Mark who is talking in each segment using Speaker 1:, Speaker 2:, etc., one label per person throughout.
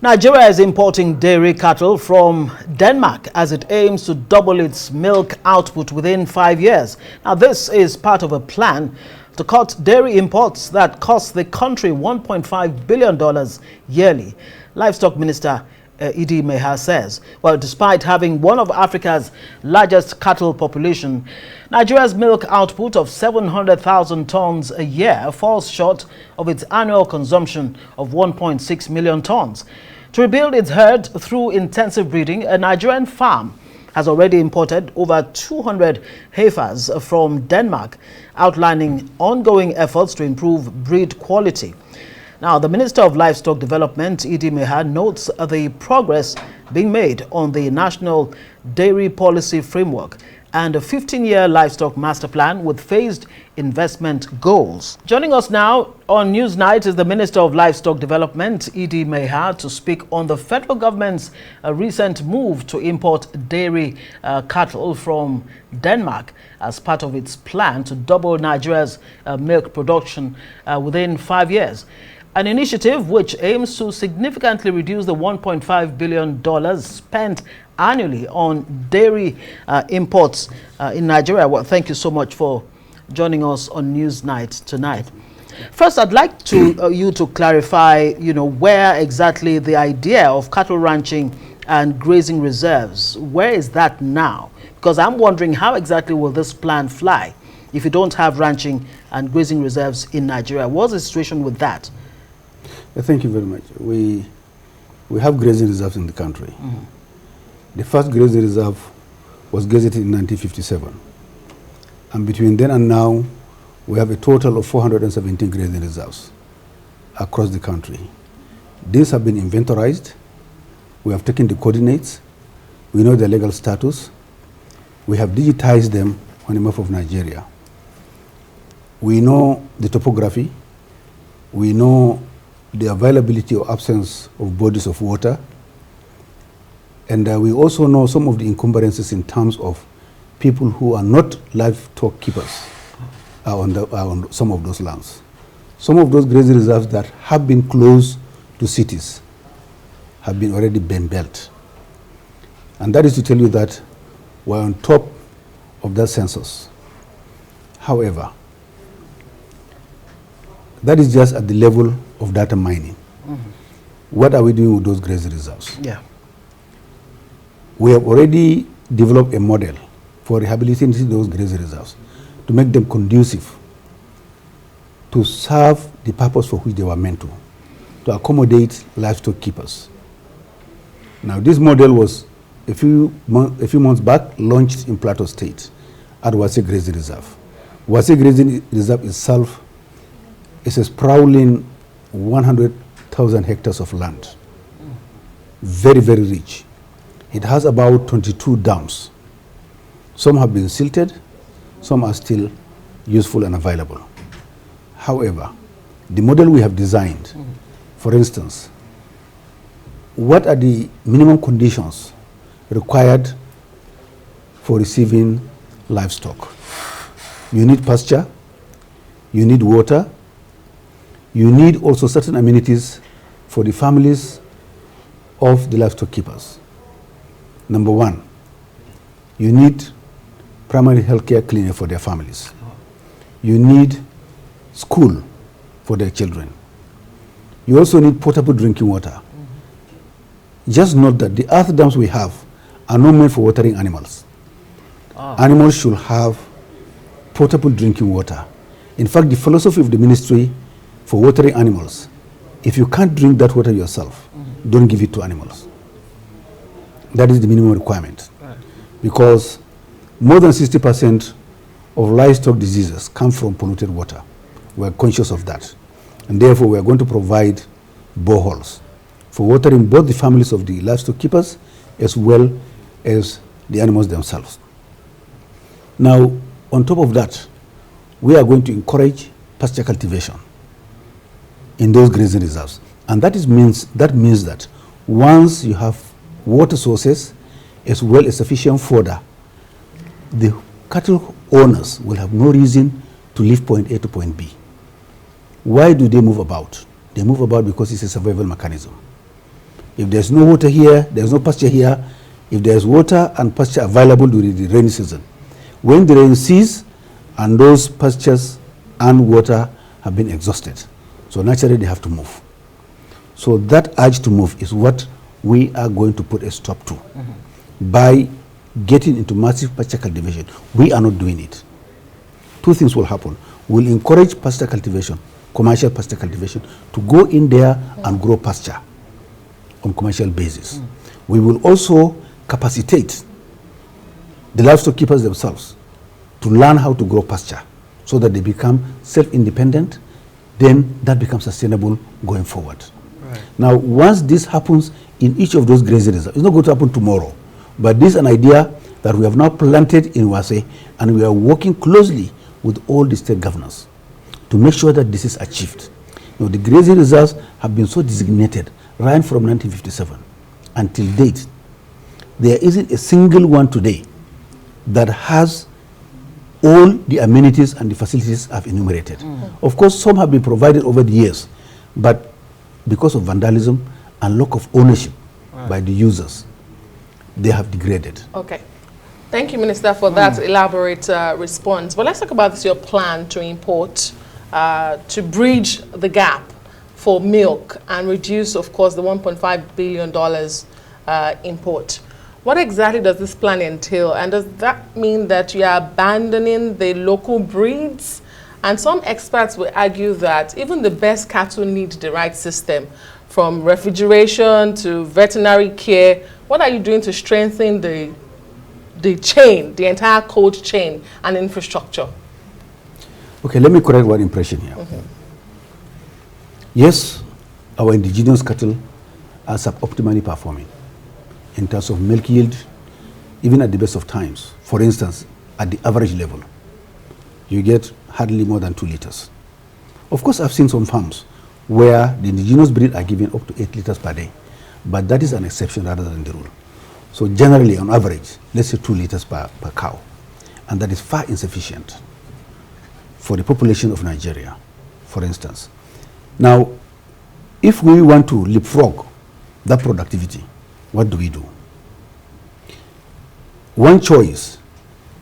Speaker 1: Nigeria is importing dairy cattle from Denmark as it aims to double its milk output within 5 years. Now, this is part of a plan to cut dairy imports that cost the country $1.5 billion yearly. Livestock Minister Maiha says, well, despite having one of Africa's largest cattle population, Nigeria's milk output of 700,000 tons a year falls short of its annual consumption of 1.6 million tons. To rebuild its herd through intensive breeding, a Nigerian farm has already imported over 200 heifers from Denmark, outlining ongoing efforts to improve breed quality. Now, the Minister of Livestock Development, Maiha, notes the progress being made on the National Dairy Policy Framework and a 15-year livestock master plan with phased investment goals. Joining us now on Newsnight is the Minister of Livestock Development, Maiha, to speak on the federal government's recent move to import dairy cattle from Denmark as part of its plan to double Nigeria's milk production within 5 years. An initiative which aims to significantly reduce the $1.5 billion spent annually on dairy imports in Nigeria. Well, thank you so much for joining us on Newsnight tonight. First, I'd like you to clarify, where exactly the idea of cattle ranching and grazing reserves, where is that now? Because I'm wondering, how exactly will this plan fly if you don't have ranching and grazing reserves in Nigeria? What's the situation with that?
Speaker 2: Thank you very much. We have grazing reserves in the country. Mm-hmm. The first grazing reserve was gazetted in 1957. And between then and now, we have a total of 417 grazing reserves across the country. These have been inventorized. We have taken the coordinates. We know their legal status. We have digitized them on a map of Nigeria. We know the topography. We know the availability or absence of bodies of water. And we also know some of the encumbrances in terms of people who are not livestock keepers are on some of those lands. Some of those grazing reserves that have been close to cities have been already been built. And that is to tell you that we're on top of that census. However, that is just at the level of data mining. Mm-hmm. What are we doing with those grazing reserves?
Speaker 1: Yeah.
Speaker 2: We have already developed a model for rehabilitating those grazing reserves to make them conducive to serve the purpose for which they were meant to accommodate livestock keepers. Now, this model was a few months back launched in Plateau State at Wase Grazing Reserve. Wase Grazing Reserve itself is a sprawling 100,000 hectares of land. Very, very rich. It has about 22 dams. Some have been silted, some are still useful and available. However, the model we have designed, for instance, what are the minimum conditions required for receiving livestock? You need pasture, you need water, you need also certain amenities for the families of the livestock keepers. Number one, you need primary healthcare clinic for their families. You need school for their children. You also need potable drinking water. Mm-hmm. Just note that the earth dams we have are not meant for watering animals. Animals should have potable drinking water. In fact, the philosophy of the ministry for watering animals, if you can't drink that water yourself, don't give it to animals. That is the minimum requirement. Right. Because more than 60% of livestock diseases come from polluted water. We're conscious of that. And therefore, we're going to provide boreholes for watering both the families of the livestock keepers as well as the animals themselves. Now, on top of that, we are going to encourage pasture cultivation in those grazing reserves. And that means that once you have water sources as well as sufficient fodder, the cattle owners will have no reason to leave point A to point B. Why do they move about? They move about because it's a survival mechanism. If there's no water here, there's no pasture here. If there's water and pasture available during the rainy season, when the rain ceases and those pastures and water have been exhausted, so naturally they have to move. So that urge to move is what we are going to put a stop to by getting into massive pasture cultivation. We are not doing it. Two things will happen. We'll encourage pasture cultivation, commercial pasture cultivation, to go in there and grow pasture on commercial basis. We will also capacitate the livestock keepers themselves to learn how to grow pasture so that they become self-independent. Then that becomes sustainable going forward. Right. Now, once this happens in each of those grazing reserves, it's not going to happen tomorrow, but this is an idea that we have now planted in Wase, and we are working closely with all the state governors to make sure that this is achieved. You know, the grazing reserves have been so designated right from 1957 until date. There isn't a single one today that has all the amenities and the facilities I've enumerated. Of course, some have been provided over the years, but because of vandalism and lack of ownership by the users, they have degraded.
Speaker 3: Okay. Thank you, Minister, for that elaborate response. But let's talk about this, your plan to import, to bridge the gap for milk and reduce, of course, the $1.5 billion import. What exactly does this plan entail? And does that mean that you are abandoning the local breeds? And some experts will argue that even the best cattle need the right system, from refrigeration to veterinary care. What are you doing to strengthen the chain, the entire cold chain and infrastructure?
Speaker 2: Okay, let me correct one impression here. Yes, our indigenous cattle are suboptimally performing in terms of milk yield, even at the best of times. For instance, at the average level, you get hardly more than 2 liters. Of course, I've seen some farms where the indigenous breed are giving up to 8 liters per day, but that is an exception rather than the rule. So generally, on average, let's say 2 liters per cow, and that is far insufficient for the population of Nigeria, for instance. Now, if we want to leapfrog that productivity, what do we do? One choice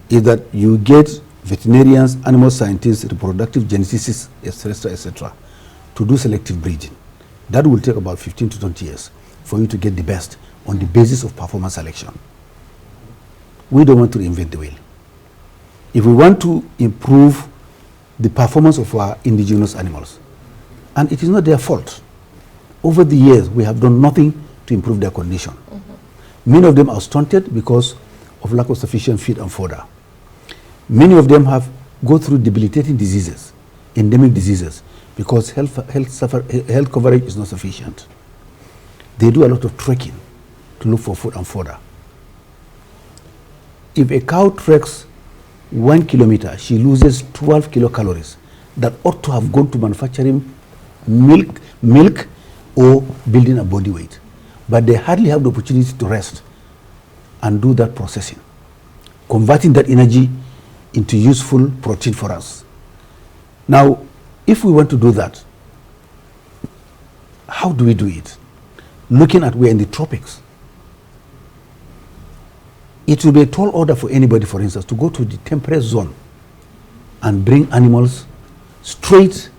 Speaker 2: is that you get veterinarians, animal scientists, reproductive geneticists, etc., to do selective breeding. That will take about 15 to 20 years for you to get the best on the basis of performance selection. We don't want to reinvent the wheel. If we want to improve the performance of our indigenous animals, and it is not their fault, over the years we have done nothing to improve their condition. Many of them are stunted because of lack of sufficient feed and fodder. Many of them have go through debilitating diseases, endemic diseases, because health coverage is not sufficient. They do a lot of trekking to look for food and fodder. If a cow treks 1 kilometer, she loses 12 kilocalories that ought to have gone to manufacturing milk or building a body weight. But they hardly have the opportunity to rest and do that processing, converting that energy into useful protein for us. Now, if we want to do that, how do we do it? Looking at we're in the tropics. It will be a tall order for anybody, for instance, to go to the temperate zone and bring animals straight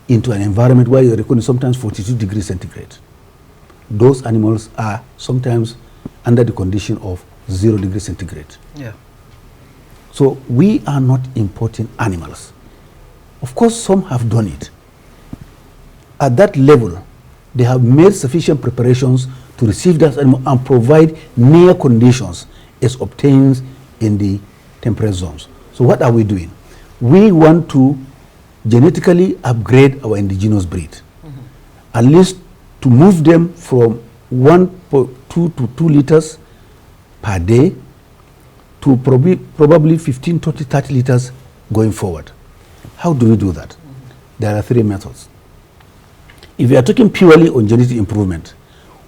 Speaker 2: into an environment where you're recording sometimes 42 degrees centigrade. Those animals are sometimes under the condition of 0 degrees centigrade.
Speaker 1: Yeah.
Speaker 2: So we are not importing animals. Of course, some have done it. At that level, they have made sufficient preparations to receive that animal and provide near conditions as obtained in the temperate zones. So what are we doing? We want to genetically upgrade our indigenous breed, at least to move them from 1.2 to 2 liters per day to probably 15, 20, 30 liters going forward. How do we do that? There are 3 methods. If we are talking purely on genetic improvement,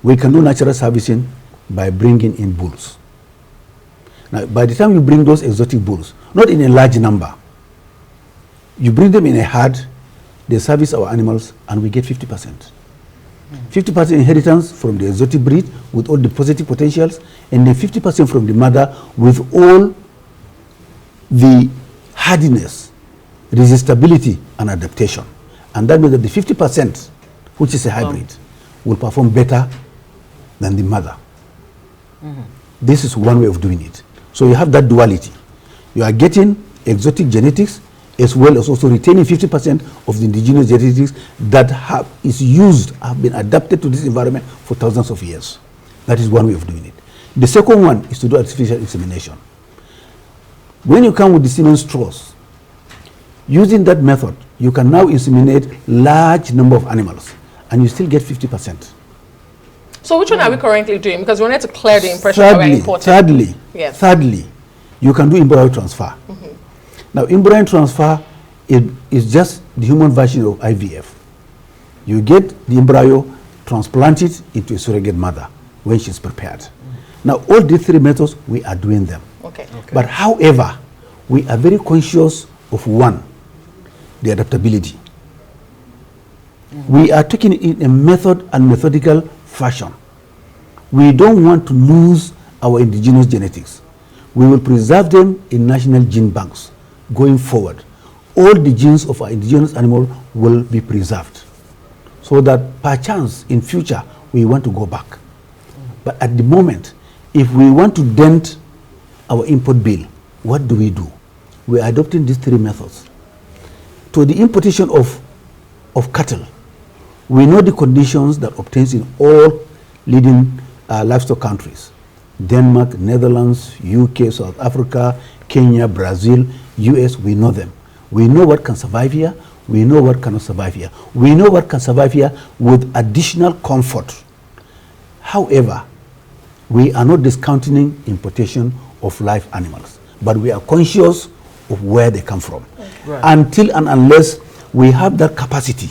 Speaker 2: we can do natural servicing by bringing in bulls. Now, by the time you bring those exotic bulls, not in a large number, you bring them in a herd, they service our animals, and we get 50%. 50% inheritance from the exotic breed with all the positive potentials, and then 50% from the mother with all the hardiness, resistibility, and adaptation. And that means that the 50%, which is a hybrid, will perform better than the mother. This is one way of doing it. So you have that duality. You are getting exotic genetics as well as also retaining 50% of the indigenous genetics that have been adapted to this environment for thousands of years. That is one way of doing it. The second one is to do artificial insemination. When you come with the semen straws, using that method, you can now inseminate large number of animals and you still get 50%.
Speaker 3: So which one are we currently doing? Because we wanted to clear the impression that we're importing.
Speaker 2: Thirdly, you can do embryo transfer. Now, embryo transfer is just the human version of IVF. You get the embryo, transplant it into a surrogate mother when she's prepared. Now, all these three methods, we are doing them.
Speaker 3: Okay.
Speaker 2: But however, we are very conscious of one, the adaptability. We are taking it in a method and methodical fashion. We don't want to lose our indigenous genetics. We will preserve them in national gene banks going forward. All the genes of our indigenous animal will be preserved so that perchance in future we want to go back. But at the moment, if we want to dent our import bill, what do? We are adopting these three methods. To the importation of cattle, we know the conditions that obtains in all leading livestock countries. Denmark, Netherlands, UK, South Africa, Kenya, Brazil, US, we know them. We know what can survive here. We know what cannot survive here. We know what can survive here with additional comfort. However, we are not discounting importation of live animals, but we are conscious of where they come from.
Speaker 1: Right.
Speaker 2: Until and unless we have that capacity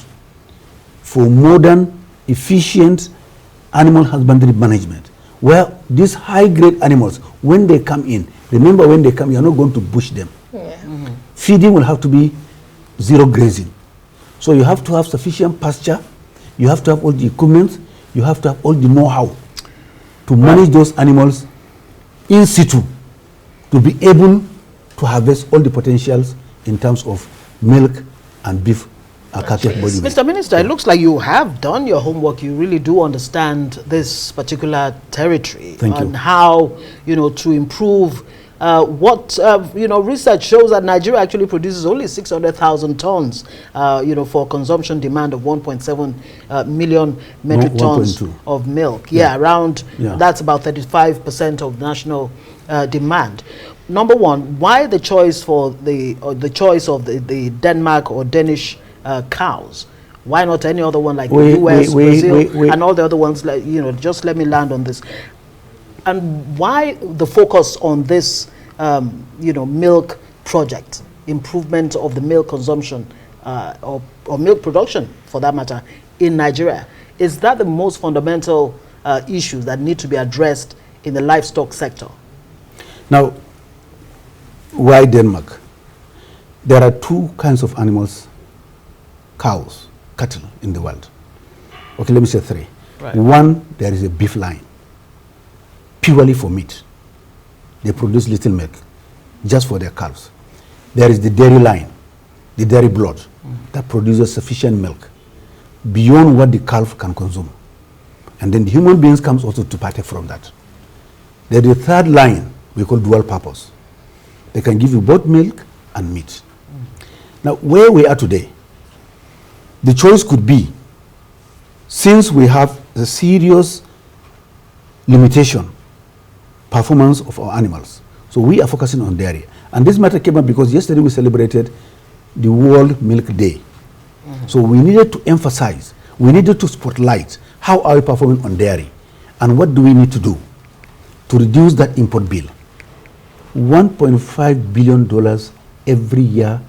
Speaker 2: for modern, efficient animal husbandry management, where these high-grade animals, when they come in, remember when they come, you're not going to bush them. Feeding will have to be zero grazing. So you have to have sufficient pasture, you have to have all the equipment, you have to have all the know-how to manage those animals in situ, to be able to harvest all the potentials in terms of milk and beef.
Speaker 1: Mr. Minister, it looks like you have done your homework. You really do understand this particular territory and how, to improve research shows that Nigeria actually produces only 600,000 tons, for consumption demand of 1.7 million metric tons of milk. That's about 35% of national demand. Number one, why the choice for the choice of the Denmark or Danish cows? Why not any other one like the US, Brazil, and all the other ones? Like, just let me land on this. And why the focus on this, milk project, improvement of the milk consumption or milk production, for that matter, in Nigeria? Is that the most fundamental issues that need to be addressed in the livestock sector?
Speaker 2: Now, why Denmark? There are two kinds of animals, cows, cattle in the world. Okay, let me say three. Right. One, there is a beef line, purely for meat. They produce little milk, just for their calves. There is the dairy line, the dairy blood, that produces sufficient milk, beyond what the calf can consume. And then the human beings comes also to partake from that. There is the third line, we call dual purpose. They can give you both milk and meat. Now, where we are today, the choice could be, since we have a serious limitation, performance of our animals, so we are focusing on dairy. And this matter came up because yesterday we celebrated the World Milk Day. So we needed to emphasize, we needed to spotlight how are we performing on dairy and what do we need to do to reduce that import bill. $1.5 billion every year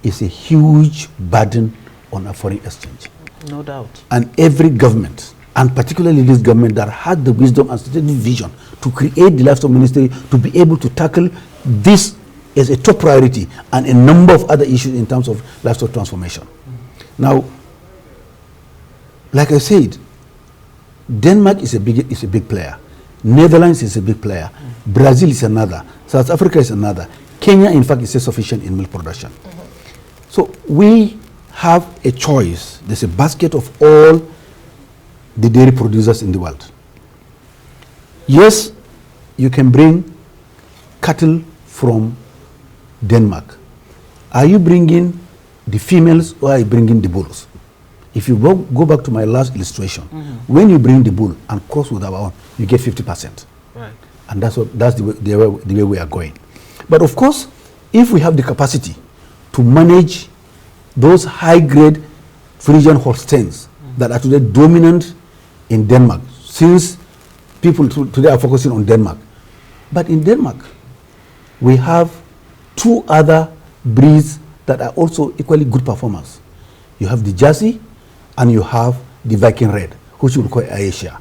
Speaker 2: is a huge burden on our foreign exchange.
Speaker 1: No doubt.
Speaker 2: And every government, and particularly this government that had the wisdom and strategic vision to create the livestock ministry to be able to tackle this as a top priority and a number of other issues in terms of livestock transformation. Now, like I said, Denmark is a big player. Netherlands is a big player. Brazil is another. South Africa is another. Kenya, in fact, is self-sufficient in milk production. So we have a choice. There's a basket of all the dairy producers in the world. Yes, you can bring cattle from Denmark. Are you bringing the females or are you bringing the bulls? If you go back to my last illustration, when you bring the bull and cross with our own, you get 50%.
Speaker 1: Right.
Speaker 2: And that's the way we are going. But of course, if we have the capacity to manage those high-grade Frisian Holsteins that are today dominant in Denmark, since people today are focusing on Denmark. But in Denmark, we have two other breeds that are also equally good performers. You have the Jersey and you have the Viking Red, which we call Asia.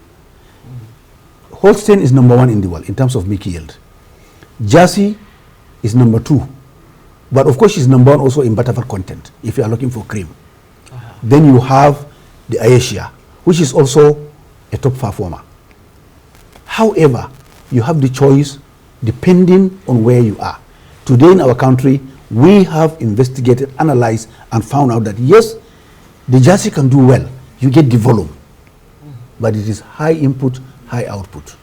Speaker 2: Holstein is #1 in the world in terms of milk yield. Jersey is #2. But of course, she's #1 also in butterfat content, if you are looking for cream. Then you have the Asia, which is also a top performer. However, you have the choice depending on where you are. Today in our country, we have investigated, analyzed, and found out that yes, the Jersey can do well. You get the volume, but it is high input, high output.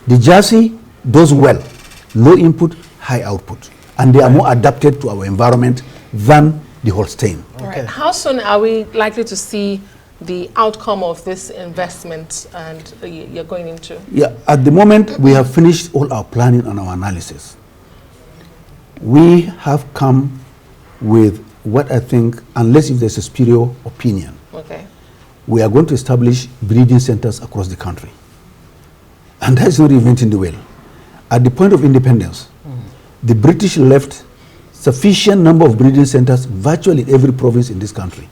Speaker 2: The Jersey does well, low input, high output, and they are more adapted to our environment than the Holstein.
Speaker 3: All right. How soon are we likely to see the outcome of this investment and you're going into?
Speaker 2: Yeah, at the moment, we have finished all our planning and our analysis. We have come with what I think, unless if there's a superior opinion, we are going to establish breeding centers across the country. And that's not reinventing the wheel. At the point of independence, the British left sufficient number of breeding centers virtually in every province in this country.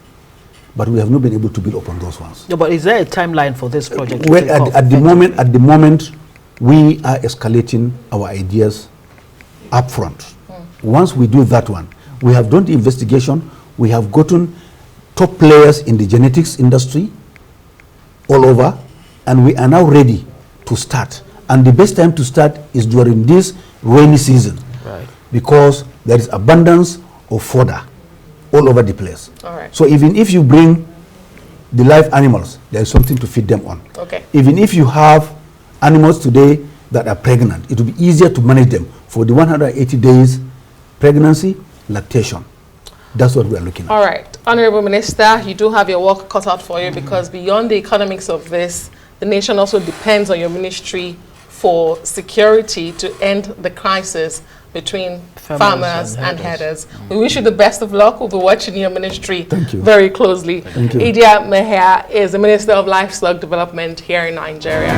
Speaker 2: But we have not been able to build upon those ones.
Speaker 1: No, but is there a timeline for this project?
Speaker 2: Well, at the moment, we are escalating our ideas up front. Once we do that one, we have done the investigation, we have gotten top players in the genetics industry all over, and we are now ready to start. And the best time to start is during this rainy season, because there is abundance of fodder all over the place. So even if you bring the live animals, there is something to feed them on. Even if you have animals today that are pregnant, it will be easier to manage them for the 180 days pregnancy, lactation. That's what we are looking at.
Speaker 3: All right. Honorable Minister, you do have your work cut out for you because beyond the economics of this, the nation also depends on your ministry for security to end the crisis between farmers and herders. We wish you the best of luck. We'll be watching your ministry very closely. Maiha is the Minister of Livestock Development here in Nigeria.